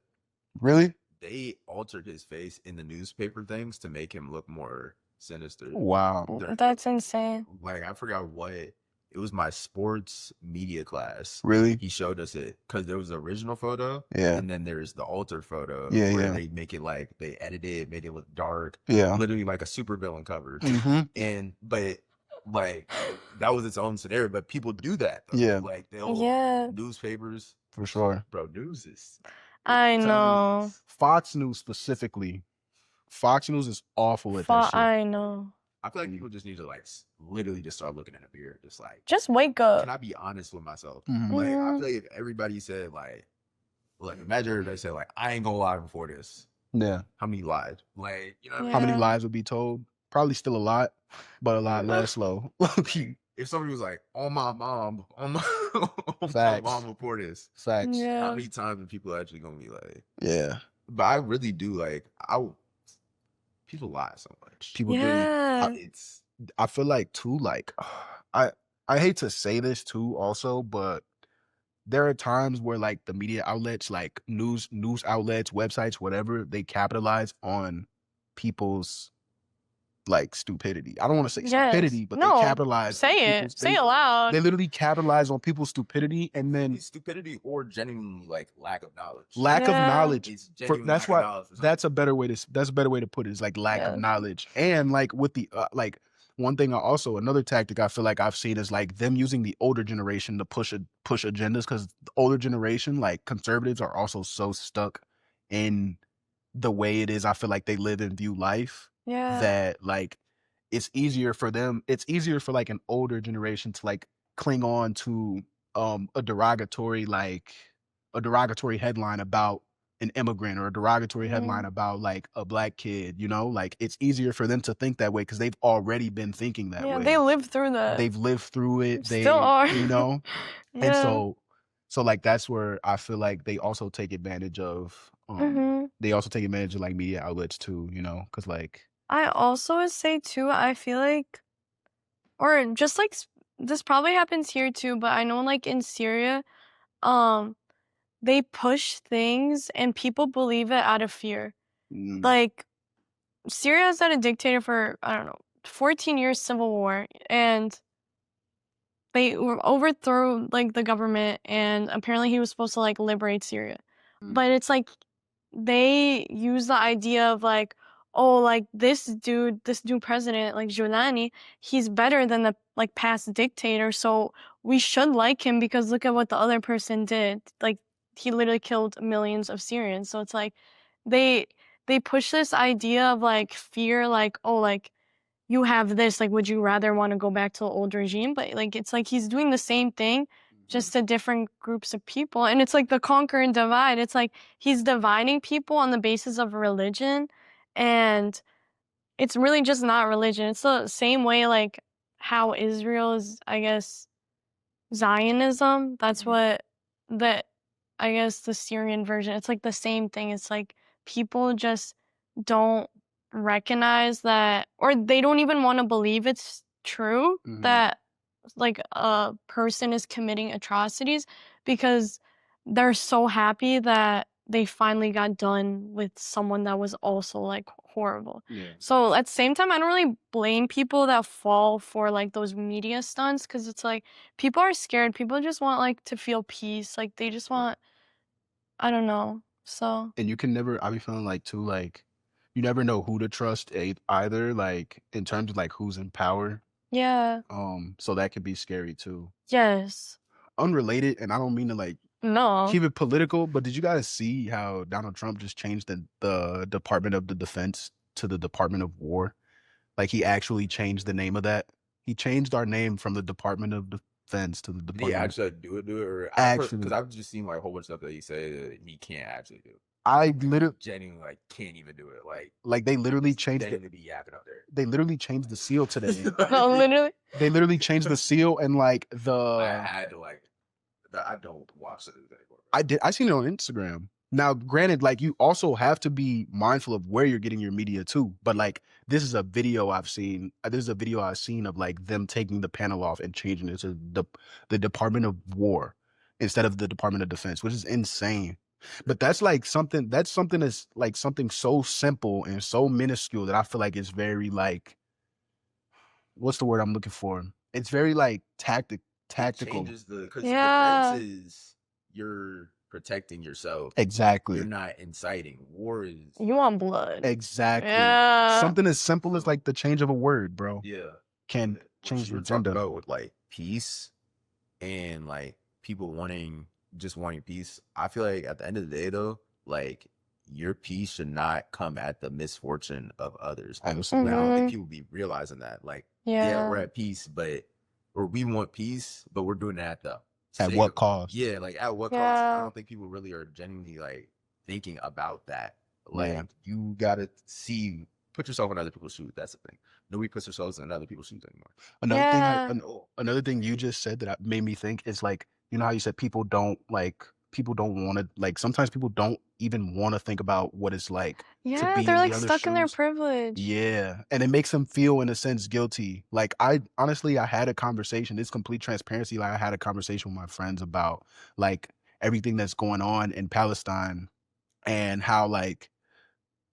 Really? they altered his face in the newspaper things to make him look more sinister. Wow. That's insane. Like I forgot what it was. My sports media class. Really? He showed us it because there was the original photo, Yeah. and then there's the altered photo. Yeah, where yeah. They make it like they edited it, made it look dark, Yeah. literally like a supervillain cover. Mm-hmm. But like that was its own scenario. But people do that. Though. Yeah. Like they'll newspapers For sure. bro. News is. I know. Fox News specifically. Fox News is awful at that shit. I know. I feel like people just need to like literally just start looking in the mirror, just like Just wake up. can I be honest with myself? Mhm. Like I feel like if everybody said like imagine everybody said like I ain't gonna lie before this. Yeah. How many lied? Like you know what I mean? How many Yeah. lies would be told? Probably still a lot, but a lot less low. If somebody was like on my mom, on my, on my Facts. mom before this, Facts. how Yeah. many times are people actually gonna be like? Yeah. But I really do like people lie so much. People do. Yeah. I feel like too, like I hate to say this too also, but there are times where like the media outlets, like news outlets, websites, whatever, they capitalize on people's like stupidity. I don't want to say Yes. stupidity, but No, they capitalize. Say on it. people's- Say they- it loud. They literally capitalize on people's stupidity and then Stupidity or genuinely like lack of knowledge. lack of Yeah. knowledge. It's genuine That's lack of why knowledge for that's a better way to put it, is like lack Yeah. of knowledge. And like with the like one thing another tactic I feel like I've seen is like them using the older generation to push agendas, because the older generation, like conservatives, are also so stuck in the way it is. I feel like they live and view life Yeah. that like it's easier for like an older generation to like cling on to a derogatory headline about an immigrant, or a derogatory headline about like a black kid, like it's easier for them to think that way because they've already been thinking that way. They lived through that. They've lived through it. They Still are. And Yeah. so like that's where I feel like they also take advantage of they also take advantage of like media outlets too, because like I also would say too, I feel like, or just like this probably happens here too, but I know like in Syria, they push things and people believe it out of fear. Like Syria's had a dictator for, I don't know, 14 years civil war, and they overthrew like the government, and apparently he was supposed to like liberate Syria. But it's like they use the idea of like, oh, like this new president, like Giuliani, he's better than the like past dictator, so we should like him because look at what the other person did. Like he literally killed millions of Syrians. So it's like they push this idea of like fear, like, oh, like you have this, like would you rather want to go back to the old regime? But like it's like he's doing the same thing just to different groups of people. And it's like the conquer and divide. It's like he's dividing people on the basis of religion, and it's really just not religion. It's the same way like how Israel is, I guess, Zionism. That's what I guess the Syrian version. It's like the same thing. It's like people just don't recognize that, or they don't even want to believe it's true that like a person is committing atrocities, because they're so happy that they finally got done with someone that was also like horrible. So at the same time, I don't really blame people that fall for like those media stunts, because it's like people are scared. People just want like to feel peace. Like they just want, I don't know. So and you can never, I be feeling like too, like you never know who to trust either, like in terms of like who's in power. Yeah. So that could be scary too. Yes. Unrelated, and I don't mean to like No. keep it political, but did you guys see how Donald Trump just changed the Department of the Defense to the Department of War? Like he actually changed the name of that. He changed our name from the Department of Defense to the Did he Department. actually do it, or Actually, because I've just seen like a whole bunch of stuff that he said that he can't actually do. I literally Genuinely like can't even do it. like they literally changed it. Genuinely be yapping out there. They literally changed the seal today. No, literally. They literally changed the seal and like I had to like. I don't watch it anymore. I seen it on Instagram. Now, granted, like you also have to be mindful of where you're getting your media too. But like this is a video I've seen. This is a video I've seen of like them taking the panel off and changing it to the Department of War instead of the Department of Defense, which is insane. But that's like something that's like something so simple and so minuscule that I feel like it's very like, what's the word I'm looking for? It's very like tactical. Changes because Yeah. defense is you're protecting yourself. Exactly. You're not inciting. War is You want blood. Exactly. Yeah. Something as simple as like the change of a word, bro, yeah. can What change you the were talking agenda. about with like peace and like people wanting peace. I feel like at the end of the day though, like your peace should not come at the misfortune of others. Absolutely. I don't Mhm. think people be realizing that. Like, yeah, we're at peace, or we want peace, but we're doing it at the At sake what of- cost? Yeah, like at what cost? Yeah. I don't think people really are genuinely like thinking about that. Like Yeah. you gotta put yourself in other people's shoes. That's the thing. Nobody puts themselves in other people's shoes anymore. Yeah. Another thing you just said that made me think is like, you know how you said people don't want to like, sometimes people don't even want to think about what it's like to Yeah, be they're in like the other stuck in their shoes. privilege. Yeah, and it makes them feel in a sense guilty. Like I honestly, I had a conversation. It's complete transparency. Like I had a conversation with my friends about like everything that's going on in Palestine and how like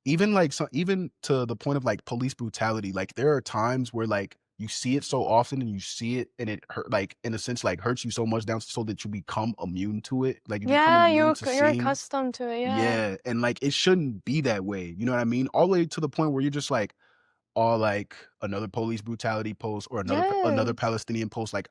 even to the point of like police brutality. Like there are times where like you see it so often and you see it and it hurt, like in a sense like hurts you so much down so that you become immune to it. Like you become Yeah, immune you're to you're seeing. accustomed to it. Yeah. Yeah, and like it shouldn't be that way. You know what I mean? All the way to the point where you're just like, or like another police brutality post or another Yes. Palestinian post. Like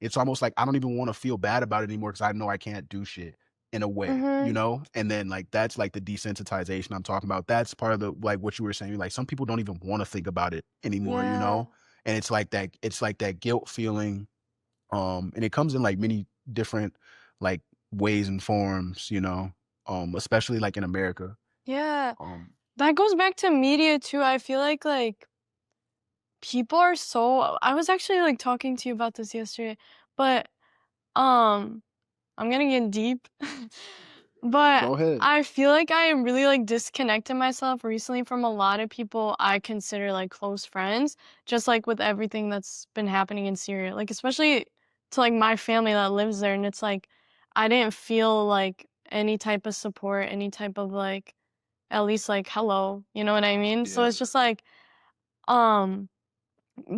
it's almost like I don't even want to feel bad about it anymore because I know I can't do shit in a way, you Mhm. know? And then like that's like the desensitization I'm talking about. That's part of the like what you were saying. Like some people don't even want to think about it anymore, you Yeah. know? And it's like that guilt feeling. And it comes in like many different like ways and forms, you know, especially like in America. Yeah. Um That goes back to media too. I feel like people are so I was actually like talking to you about this yesterday, but I'm gonna get deep. But Go ahead. I feel like I am really like disconnected myself recently from a lot of people I consider like close friends, just like with everything that's been happening in Syria. Like especially to like my family that lives there, and it's like I didn't feel like any type of support, any type of like at least like hello, you know what I mean? So Yeah. it's just like um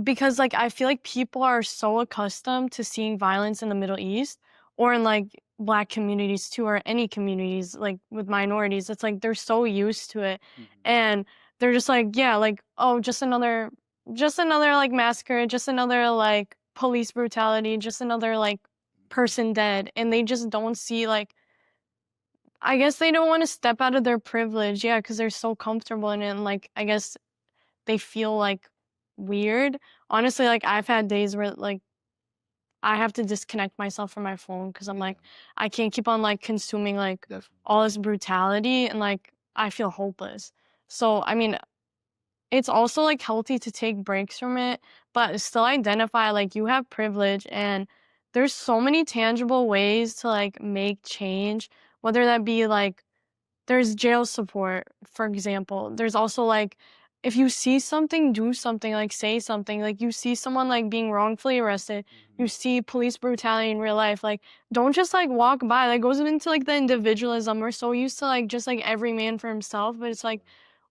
because like I feel like people are so accustomed to seeing violence in the Middle East or in like black communities too or any communities like with minorities. It's like they're so used to it and they're just like, yeah, like, oh, just another like massacre, just another like police brutality, just another like person dead. And they just don't see like I guess they don't want to step out of their privilege, yeah, because they're so comfortable in it and like I guess they feel like weird. Honestly, like I've had days where like I have to disconnect myself from my phone because I'm like I can't keep on like consuming like all this brutality and like I feel hopeless. So I mean, it's also like healthy to take breaks from it, but still identify like you have privilege and there's so many tangible ways to like make change, whether that be like there's jail support, for example. There's also like if you see something, do something, like say something. Like you see someone like being wrongfully arrested, you see police brutality in real life, like don't just like walk by. That goes into like the individualism. We're so used to like just like every man for himself, but it's like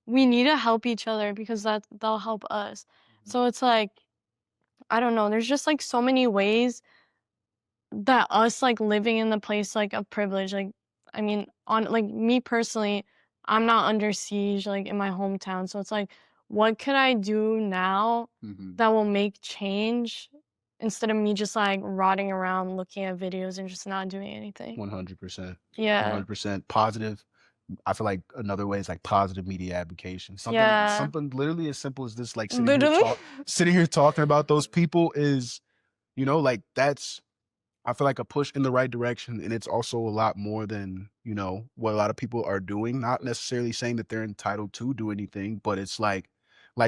we need to help each other because that'll help us. So it's like I don't know, there's just like so many ways that us like living in the place like of privilege, like I mean, on like me personally, I'm not under siege like in my hometown. So it's like, what could I do now that will make change instead of me just like rotting around looking at videos and just not doing anything? 100%. Yeah. 100% positive. I feel like another way is like positive media advocation. Yeah. Something literally as simple as this, like Literally. sitting here talking about those people is, you know, like that's, I feel like a push in the right direction. And it's also a lot more than, you know, what a lot of people are doing. Not necessarily saying that they're entitled to do anything, but it's like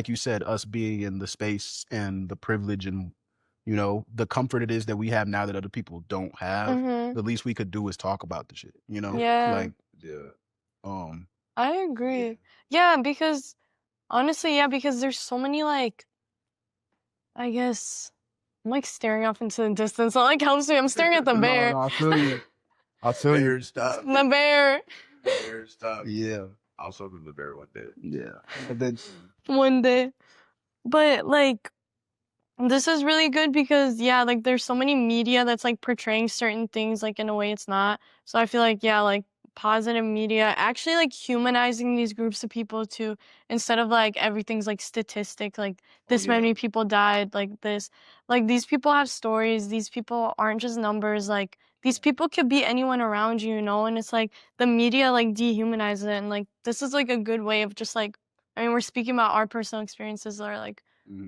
you said, us being in the space and the privilege and, you know, the comfort it is that we have now that other people don't have. The least we could do is talk about the shit, you know? Yeah. Like, I agree. Yeah, because honestly, yeah, because there's so many like, I guess I'm like staring off into the distance. It like helps me. I'm staring at the bear. No, I feel you. I feel you. Bear stuff. The bear. Bear stuff. Yeah. I'll show them the bear one day. Yeah. And then One day. But like, this is really good because yeah, like there's so many media that's like portraying certain things like in a way it's not. So I feel like yeah, like positive media actually like humanizing these groups of people too, instead of like everything's like statistic, like this many people died, like this. Like these people have stories, these people aren't just numbers, like these people could be anyone around you, you know, and it's like the media like dehumanizes it, and like this is like a good way of just like, I mean, we're speaking about our personal experiences or like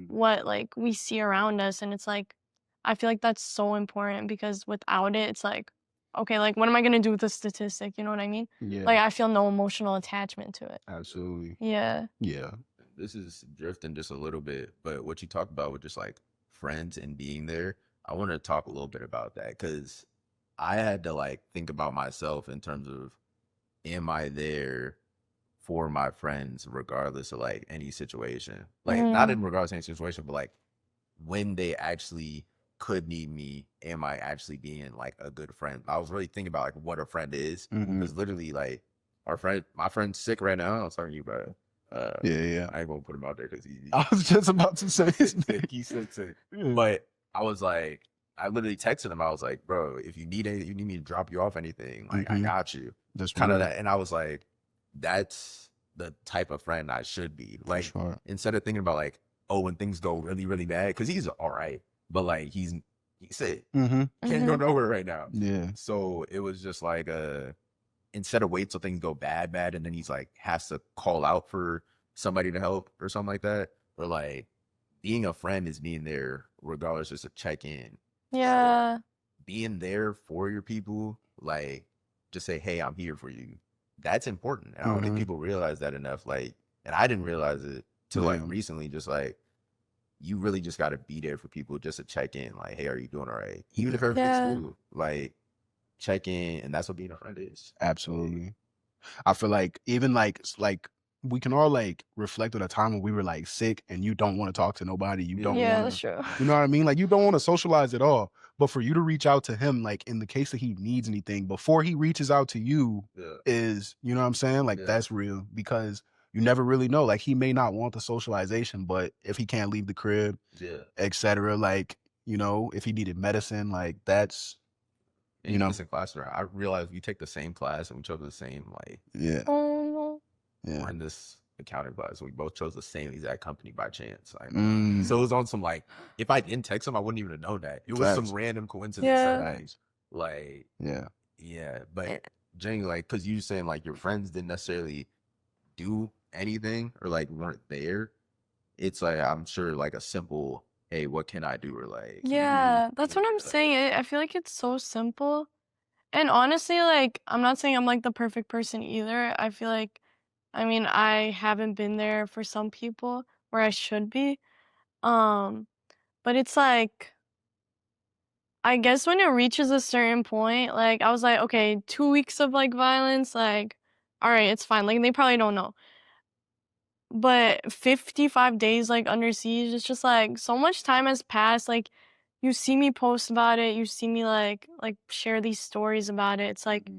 what like we see around us, and it's like I feel like that's so important because without it it's like, okay, like what am I gonna do with the statistic, you know what I mean? Yeah. Like I feel no emotional attachment to it. Absolutely. Yeah. Yeah. This is drifting just a little bit, but what you talked about with just like friends and being there, I want to talk a little bit about that because I had to like think about myself in terms of, am I there for my friends regardless of like any situation? Like not in regards to any situation, but like when they actually could need me, am I actually being like a good friend? I was really thinking about like what a friend is, because literally like my friend's sick right now. I was talking to you about it. Yeah. I ain't gonna put him out there because I was just about to say his name. he's sick. But I was like, I literally texted him. I was like, bro, if you need anything, you need me to drop you off anything, like I got you. That's Kind of that. And I was like, that's the type of friend I should be. Like instead of thinking about like, oh, when things go really, really bad, because he's all right, but like he's sick. Can't go nowhere right now. Yeah. So it was just like instead of wait till things go bad, and then he's like has to call out for somebody to help or something like that. Or like being a friend is being there regardless, just to check in. Yeah. So, being there for your people, like just say, hey, I'm here for you. That's important. And I don't think people realize that enough. Like, and I didn't realize it till like recently, just like you really just got to be there for people just to check in. Like, hey, are you doing all right? Even if everything's cool, like check in. And that's what being a friend is. Absolutely. I feel like even like we can all like reflect on a time when we were like sick and you don't want to talk to nobody. You don't want that's true. You know what I mean? Like you don't want to socialize at all. But for you to reach out to him, like in the case that he needs anything, before he reaches out to you is, you know what I'm saying? Like that's real, because you never really know. Like he may not want the socialization, but if he can't leave the crib, etc., like, you know, if he needed medicine, like that's, and you know, in class, I realized we take the same class and we chose the same like we're in this accounting class. We both chose the same exact company by chance. Like, so it was on some like, if I didn't text him, I wouldn't even have known that. It was some random coincidence. Like, but Jenny, like, because you saying like your friends didn't necessarily do anything or like weren't there. It's like, I'm sure like a simple, hey, what can I do? Or like, that's what I'm saying. I feel like it's so simple. And honestly, like, I'm not saying I'm like the perfect person either. I feel like, I mean, I haven't been there for some people where I should be. But it's like, I guess when it reaches a certain point, like I was like, okay, 2 weeks of like violence, like, all right, it's fine. Like they probably don't know. But 55 days like under siege, it's just like so much time has passed. Like you see me post about it, you see me like share these stories about it. It's like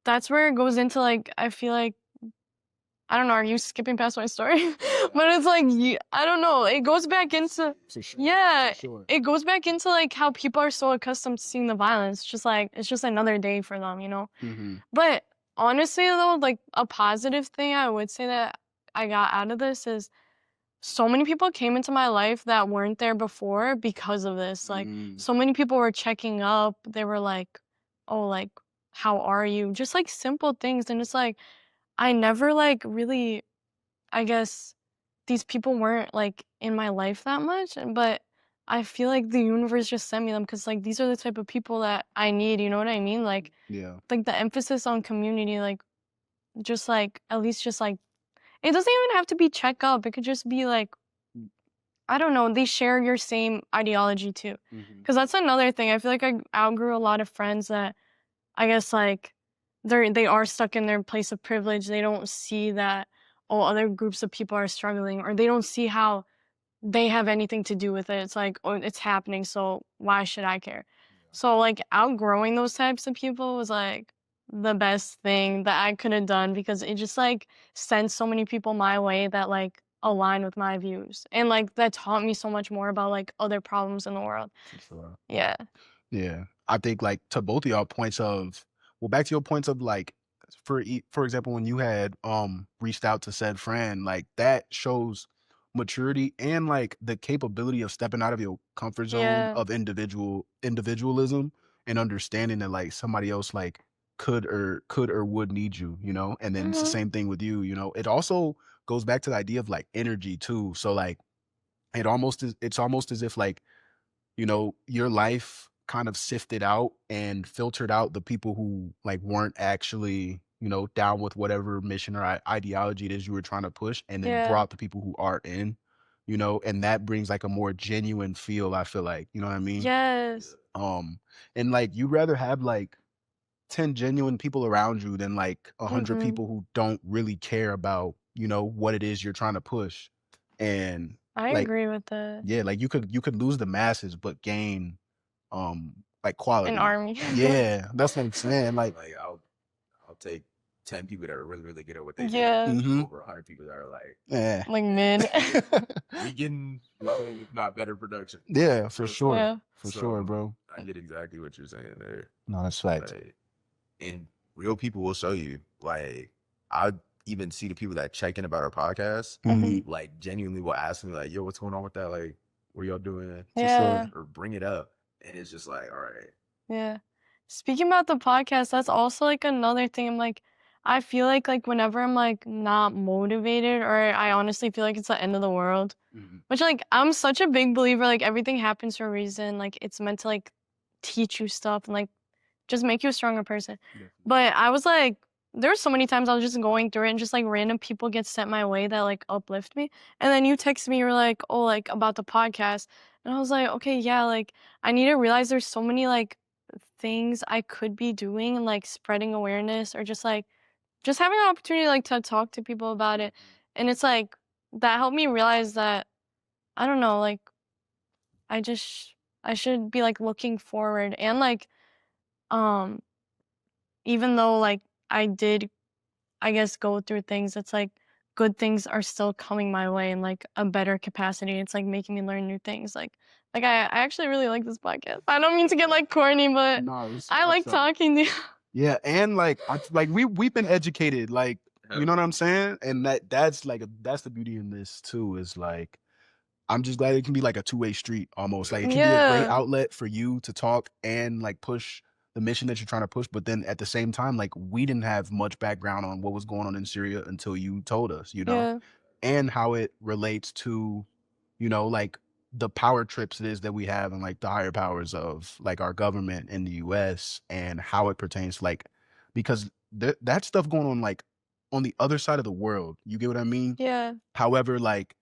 that's where it goes into like, I feel like, I don't know, are you skipping past my story? But it's like, I don't know, it goes back into, it goes back into like how people are so accustomed to seeing the violence. Just like, it's just another day for them, you know? But honestly though, like a positive thing I would say that I got out of this is so many people came into my life that weren't there before because of this. Like so many people were checking up. They were like, "Oh, like how are you?" Just like simple things, and it's like I never like really, I guess these people weren't like in my life that much, but I feel like the universe just sent me them because like these are the type of people that I need. You know what I mean? Yeah. Like the emphasis on community, like just like at least just like it doesn't even have to be check up. It could just be like I don't know, they share your same ideology too. Because that's another thing. I feel like I outgrew a lot of friends that I guess like they are stuck in their place of privilege. They don't see that other groups of people are struggling, or they don't see how they have anything to do with it. It's like, oh, it's happening, so why should I care? So like outgrowing those types of people was like the best thing that I could have done because it just like sent so many people my way that like align with my views. And like that taught me so much more about like other problems in the world. For sure. Yeah. Yeah. I think like to both of y'all points of, well, back to your points of like, for example, when you had reached out to said friend, like that shows maturity and like the capability of stepping out of your comfort zone Yeah. of individualism and understanding that like somebody else like could or would need you, you know. And then it's the Mhm. same thing with you, you know. It also goes back to the idea of like energy too. So like it's almost as if like, you know, your life kind of sifted out and filtered out the people who like weren't actually, you know, down with whatever mission or ideology it is you were trying to push, and then Yeah. brought the people who are in, you know, and that brings like a more genuine feel, I feel like, you know what I mean? Yes. And like you'd rather have like 10 genuine people around you than like 100 Mhm. people who don't really care about, you know, what it is you're trying to push. And I like, agree with that. yeah, like you could lose the masses but gain like An quality. army. Yeah, that's what I'm saying. Like, Like I'll take 10 people that are really, really good at what they do Yeah. over 100 people that are like yeah. Like mid. we getting low, if not better production. Yeah, for sure. Yeah. For sure, bro. I get exactly what you're saying there. No, that's fact. Like, and real people will show you. Like, I even see the people that check in about our podcast, like genuinely will ask me, like, yo, what's going on with that? Like, what y'all doing? Yeah. Or bring it up. And it's just like, all right. Yeah. Speaking about the podcast, that's also like another thing. I'm like, I feel like whenever I'm like not motivated or I honestly feel like it's the end of the world, which like I'm such a big believer, like everything happens for a reason. Like it's meant to like teach you stuff and like just make you a stronger person. But I was like, there were so many times I was just going through it and just like random people get sent my way that like uplift me. And then you text me, you were like, oh, like about the podcast. And I was like, okay, yeah, like I need to realize there's so many like things I could be doing and like spreading awareness or just like just having an opportunity like to talk to people about it. And it's like that helped me realize that I don't know, like I should be like looking forward and like um even though like I did I guess go through things, it's like good things are still coming my way in like a better capacity. It's like making me learn new things. Like I actually really like this podcast. I don't mean to get like corny, but No, I like talking to you. yeah, and like we've been educated, like, you know what I'm saying? And that's like that's the beauty in this too, is like I'm just glad it can be like a two-way street almost. Like it can be a great Yeah. outlet for you to talk and like push the mission that you're trying to push, but then at the same time, like we didn't have much background on what was going on in Syria until you told us, you know, Yeah. and how it relates to, you know, like the power trips it is that we have and like the higher powers of like our government in the US and how it pertains to like, because that stuff going on like on the other side of the world, you get what I mean? Yeah. However, like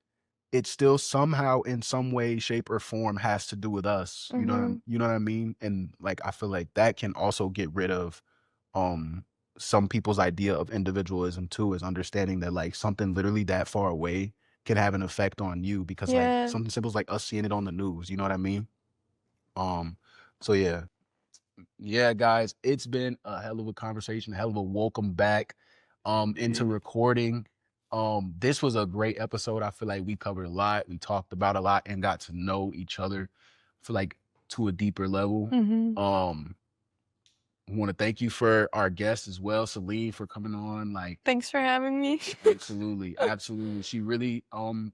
it still somehow in some way, shape, or form has to do with us. You know what I mean? And like I feel like that can also get rid of some people's idea of individualism too, is understanding that like something literally that far away can have an effect on you because like Yeah. something simple as like us seeing it on the news, you know what I mean? So yeah. Yeah, guys, it's been a hell of a conversation, a hell of a welcome back into recording. This was a great episode. I feel like we covered a lot. We talked about a lot and got to know each other for like to a deeper level. We want to thank you for our guest as well, Celine, for coming on. Like, Thanks for having me. absolutely, absolutely. She really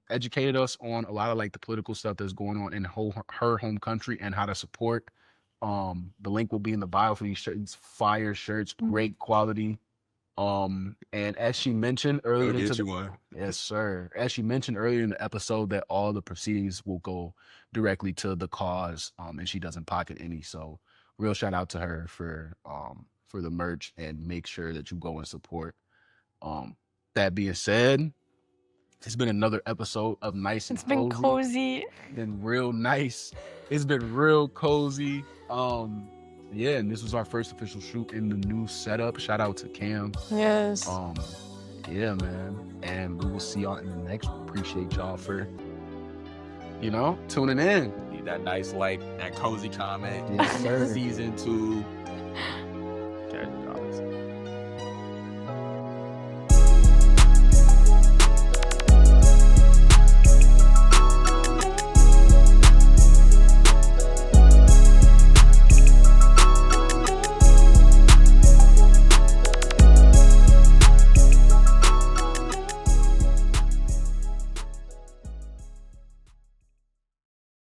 educated us on a lot of like the political stuff that's going on in her home country and how to support. The link will be in the bio for these shirts. Fire shirts, great quality. And as she mentioned earlier Go into get the you one. yes, sir. As she mentioned earlier in the episode, that all the proceedings will go directly to the cause, and she doesn't pocket any. So, real shout out to her for the merch, and make sure that you go and support. That being said, it's been another episode of Nice and It's been cozy. Been real nice. It's been real cozy. Yeah, and this was our first official shoot in the new setup. Shout out to Cam. Yes. Yeah, man. And we will see y'all in the next one. Appreciate y'all for, you know, tuning in. Need that nice like that cozy comment. Yes, sir. Season 2